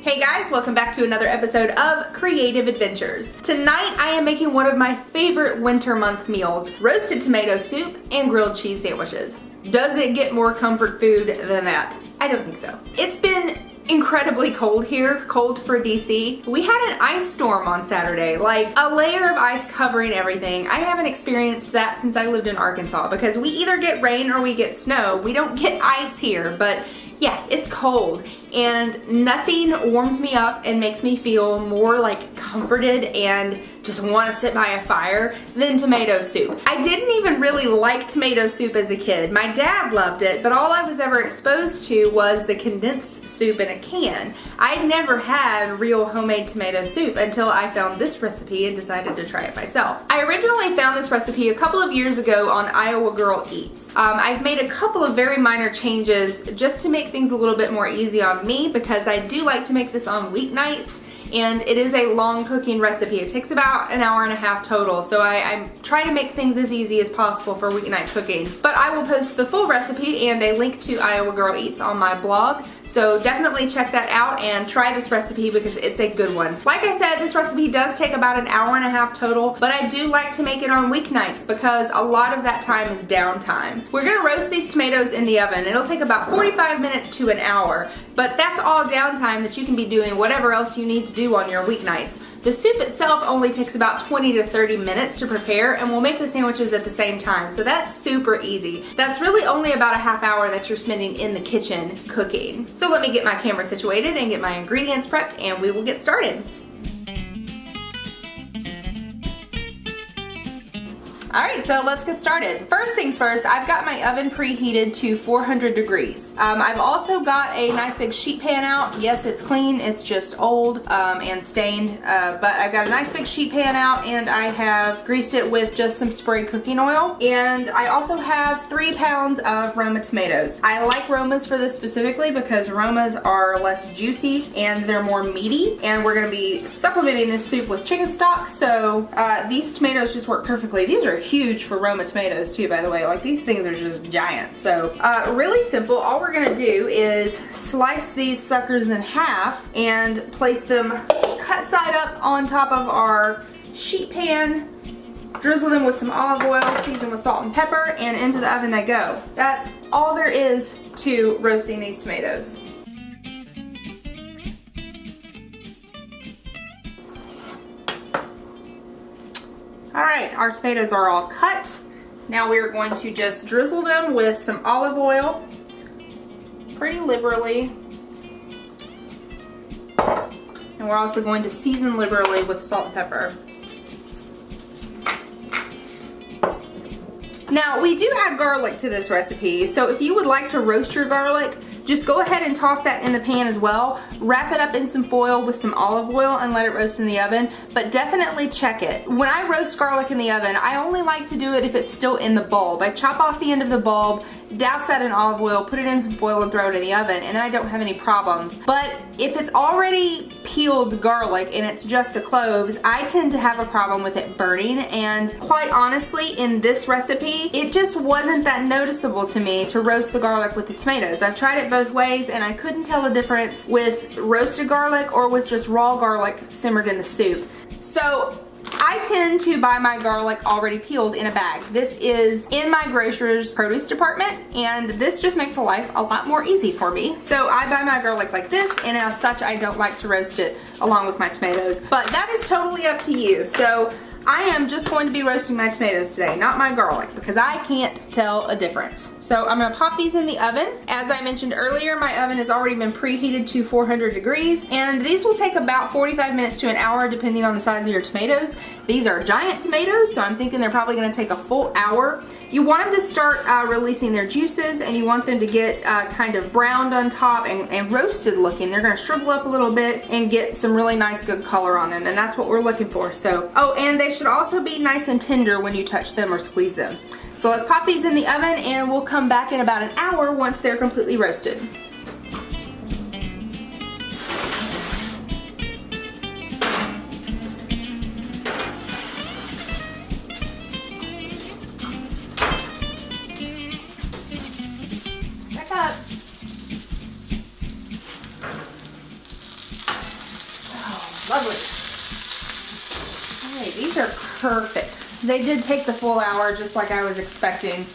Hey guys, welcome back to another episode of Creative Adventures. Tonight I am making one of my favorite winter month meals, roasted tomato soup and grilled cheese sandwiches. Does it get more comfort food than that? I don't think so. It's been incredibly cold here, cold for DC. We had an ice storm on Saturday, like a layer of ice covering everything. I haven't experienced that since I lived in Arkansas because we either get rain or we get snow. We don't get ice here, but yeah, it's cold and nothing warms me up and makes me feel more like comforted and just want to sit by a fire than tomato soup. I didn't even really like tomato soup as a kid. My dad loved it, but all I was ever exposed to was the condensed soup in a can. I'd never had real homemade tomato soup until I found this recipe and decided to try it myself. I originally found this recipe a couple of years ago on Iowa Girl Eats. I've made a couple of very minor changes just to make things a little bit more easy on me because I do like to make this on weeknights. And it is a long cooking recipe. It takes about an hour and a half total, so I try to make things as easy as possible for weeknight cooking. But I will post the full recipe and a link to Iowa Girl Eats on my blog, so definitely check that out and try this recipe because it's a good one. Like I said, this recipe does take about an hour and a half total, but I do like to make it on weeknights because a lot of that time is downtime. We're gonna roast these tomatoes in the oven. It'll take about 45 minutes to an hour, but that's all downtime that you can be doing whatever else you need to do on your weeknights. The soup itself only takes about 20 to 30 minutes to prepare, and we'll make the sandwiches at the same time, so that's super easy. That's really only about a half hour that you're spending in the kitchen cooking. So let me get my camera situated and get my ingredients prepped, and we will get started. Alright, so let's get started. First things first, I've got my oven preheated to 400 degrees. I've also got a nice big sheet pan out. Yes, it's clean, it's just old and stained, but I've got a nice big sheet pan out and I have greased it with just some spray cooking oil. And I also have 3 pounds of Roma tomatoes. I like Romas for this specifically because Romas are less juicy and they're more meaty. And we're gonna be supplementing this soup with chicken stock, so these tomatoes just work perfectly. These are huge for Roma tomatoes too, by the way. Like, these things are just giant. So really simple. All we're gonna do is slice these suckers in half and place them cut side up on top of our sheet pan, drizzle them with some olive oil, season with salt and pepper, and into the oven they go. That's all there is to roasting these tomatoes. Alright, our tomatoes are all cut. Now we are going to just drizzle them with some olive oil pretty liberally. And we're also going to season liberally with salt and pepper. Now, we do add garlic to this recipe, so if you would like to roast your garlic, just go ahead and toss that in the pan as well. Wrap it up in some foil with some olive oil and let it roast in the oven, but definitely check it. When I roast garlic in the oven, I only like to do it if it's still in the bulb. I chop off the end of the bulb, douse that in olive oil, put it in some foil and throw it in the oven, and then I don't have any problems. But if it's already peeled garlic and it's just the cloves, I tend to have a problem with it burning, and quite honestly, in this recipe, it just wasn't that noticeable to me to roast the garlic with the tomatoes. I've tried it both ways and I couldn't tell the difference with roasted garlic or with just raw garlic simmered in the soup. So I tend to buy my garlic already peeled in a bag. This is in my grocer's produce department, and this just makes life a lot more easy for me. So I buy my garlic like this, and as such I don't like to roast it along with my tomatoes. But that is totally up to you. So I am just going to be roasting my tomatoes today, not my garlic, because I can't tell a difference. So I'm gonna pop these in the oven. As I mentioned earlier, my oven has already been preheated to 400 degrees, and these will take about 45 minutes to an hour depending on the size of your tomatoes. These are giant tomatoes, so I'm thinking they're probably gonna take a full hour. You want them to start releasing their juices, and you want them to get kind of browned on top and roasted looking. They're gonna shrivel up a little bit and get some really nice good color on them, and that's what we're looking for. So, oh, and they should also be nice and tender when you touch them or squeeze them. So let's pop these in the oven and we'll come back in about an hour once they're completely roasted. Back up. Lovely. All right, these are perfect. They did take the full hour just like I was expecting.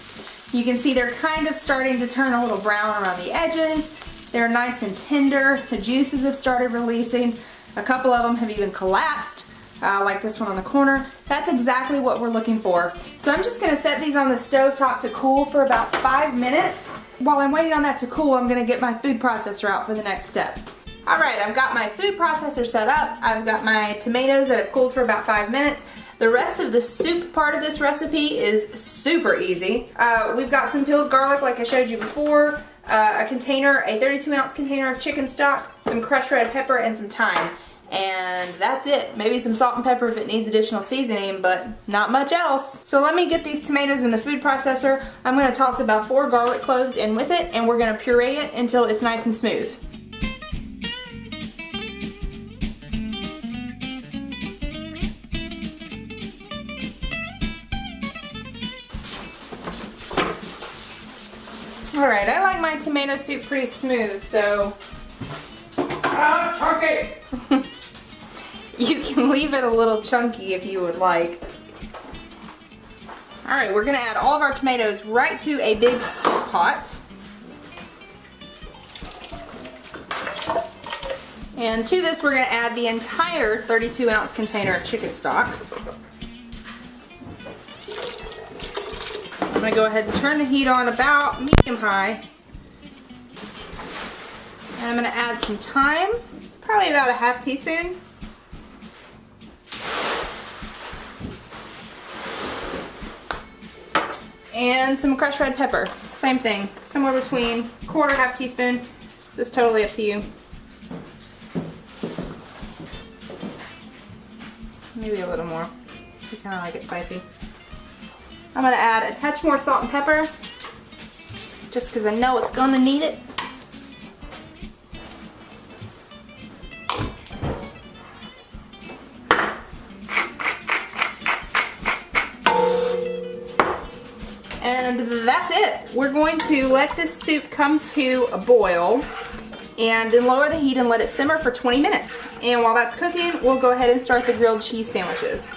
You can see they're kind of starting to turn a little brown around the edges. They're nice and tender. The juices have started releasing. A couple of them have even collapsed, like this one on the corner. That's exactly what we're looking for. So I'm just gonna set these on the stove top to cool for about 5 minutes. While I'm waiting on that to cool, I'm gonna get my food processor out for the next step. All right, I've got my food processor set up. I've got my tomatoes that have cooled for about 5 minutes. The rest of the soup part of this recipe is super easy. We've got some peeled garlic like I showed you before, a 32-ounce container of chicken stock, some crushed red pepper, and some thyme. And that's it. Maybe some salt and pepper if it needs additional seasoning, but not much else. So let me get these tomatoes in the food processor. I'm gonna toss about 4 garlic cloves in with it, and we're gonna puree it until it's nice and smooth. Alright, I like my tomato soup pretty smooth, so... chunky! You can leave it a little chunky if you would like. Alright, we're going to add all of our tomatoes right to a big soup pot. And to this we're going to add the entire 32-ounce container of chicken stock. I'm going to go ahead and turn the heat on about medium-high. And I'm going to add some thyme, probably about a half teaspoon. And some crushed red pepper, same thing, somewhere between quarter, half teaspoon. This is totally up to you. Maybe a little more, if you kind of like it spicy. I'm going to add a touch more salt and pepper, just because I know it's going to need it. And that's it. We're going to let this soup come to a boil and then lower the heat and let it simmer for 20 minutes. And while that's cooking, we'll go ahead and start the grilled cheese sandwiches.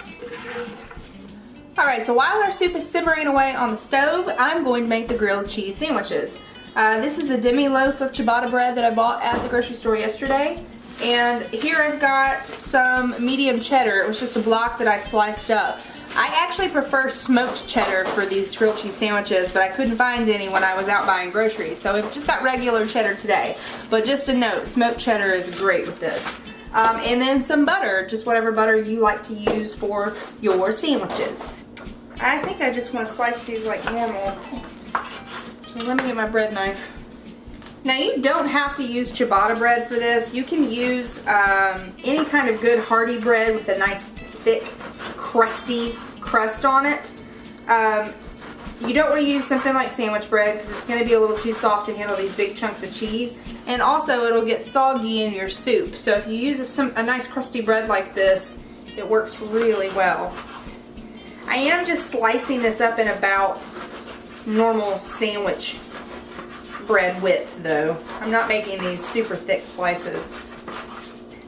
Alright, so while our soup is simmering away on the stove, I'm going to make the grilled cheese sandwiches. This is a demi loaf of ciabatta bread that I bought at the grocery store yesterday. And here I've got some medium cheddar. It was just a block that I sliced up. I actually prefer smoked cheddar for these grilled cheese sandwiches, but I couldn't find any when I was out buying groceries, so I've just got regular cheddar today. But just a note, smoked cheddar is great with this. And then some butter, just whatever butter you like to use for your sandwiches. I think I just want to slice these like normal. So let me get my bread knife. Now you don't have to use ciabatta bread for this. You can use any kind of good hearty bread with a nice thick crusty crust on it. You don't want to use something like sandwich bread because it's going to be a little too soft to handle these big chunks of cheese, and also it'll get soggy in your soup. So if you use a nice crusty bread like this, it works really well. I am just slicing this up in about normal sandwich bread width though. I'm not making these super thick slices.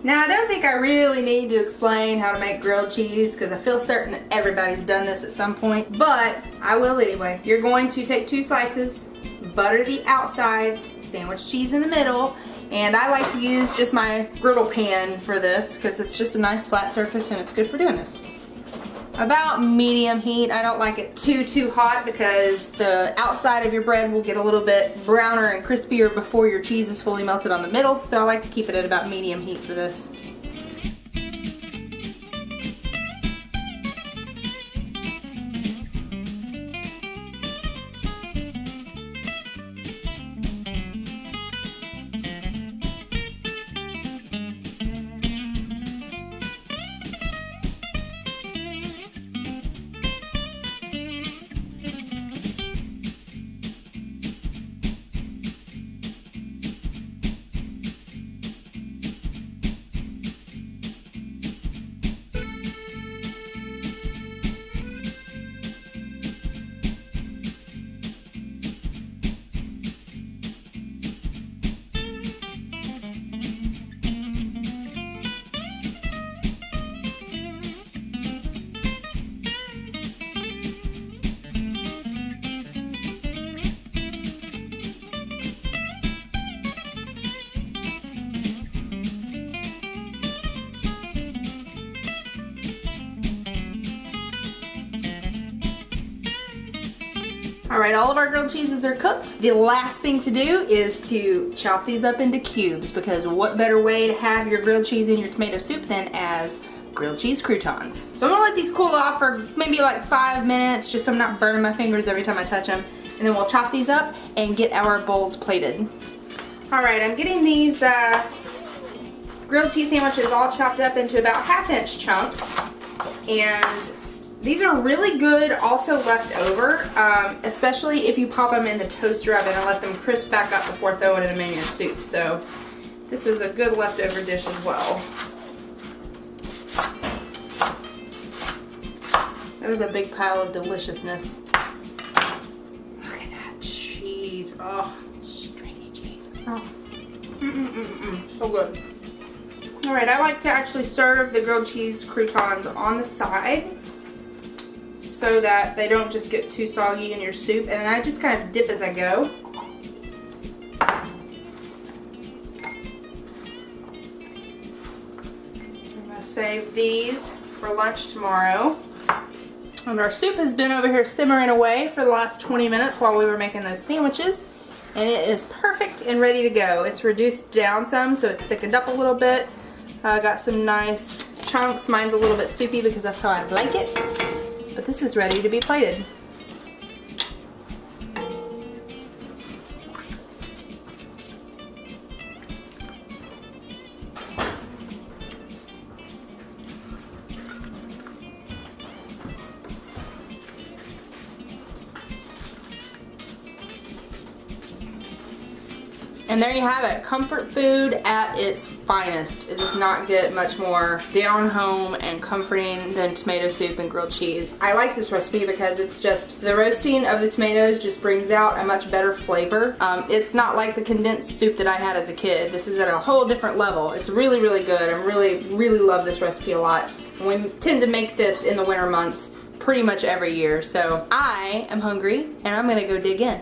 Now I don't think I really need to explain how to make grilled cheese because I feel certain that everybody's done this at some point, but I will anyway. You're going to take 2 slices, butter the outsides, sandwich cheese in the middle, and I like to use just my griddle pan for this because it's just a nice flat surface and it's good for doing this. About medium heat. I don't like it too hot because the outside of your bread will get a little bit browner and crispier before your cheese is fully melted on the middle, so I like to keep it at about medium heat for this. All right, all of our grilled cheeses are cooked. The last thing to do is to chop these up into cubes, because what better way to have your grilled cheese in your tomato soup than as grilled cheese croutons. So I'm gonna let these cool off for maybe like 5 minutes, just so I'm not burning my fingers every time I touch them. And then we'll chop these up and get our bowls plated. All right, I'm getting these grilled cheese sandwiches all chopped up into about 1/2-inch chunks. And these are really good also left over, especially if you pop them in the toaster oven and let them crisp back up before throwing them in your soup. So this is a good leftover dish as well. That was a big pile of deliciousness. Look at that cheese. Oh, stringy cheese. Oh. So good. All right, I like to actually serve the grilled cheese croutons on the side, so that they don't just get too soggy in your soup, and then I just kind of dip as I go. I'm gonna save these for lunch tomorrow. And our soup has been over here simmering away for the last 20 minutes while we were making those sandwiches, and it is perfect and ready to go. It's reduced down some, so it's thickened up a little bit. Got some nice chunks. Mine's a little bit soupy because that's how I like it. But this is ready to be plated. And there you have it, comfort food at its finest. It does not get much more down home and comforting than tomato soup and grilled cheese. I like this recipe because it's just, the roasting of the tomatoes just brings out a much better flavor. It's not like the condensed soup that I had as a kid. This is at a whole different level. It's really, really good. I really love this recipe a lot. And we tend to make this in the winter months pretty much every year. So I am hungry and I'm gonna go dig in.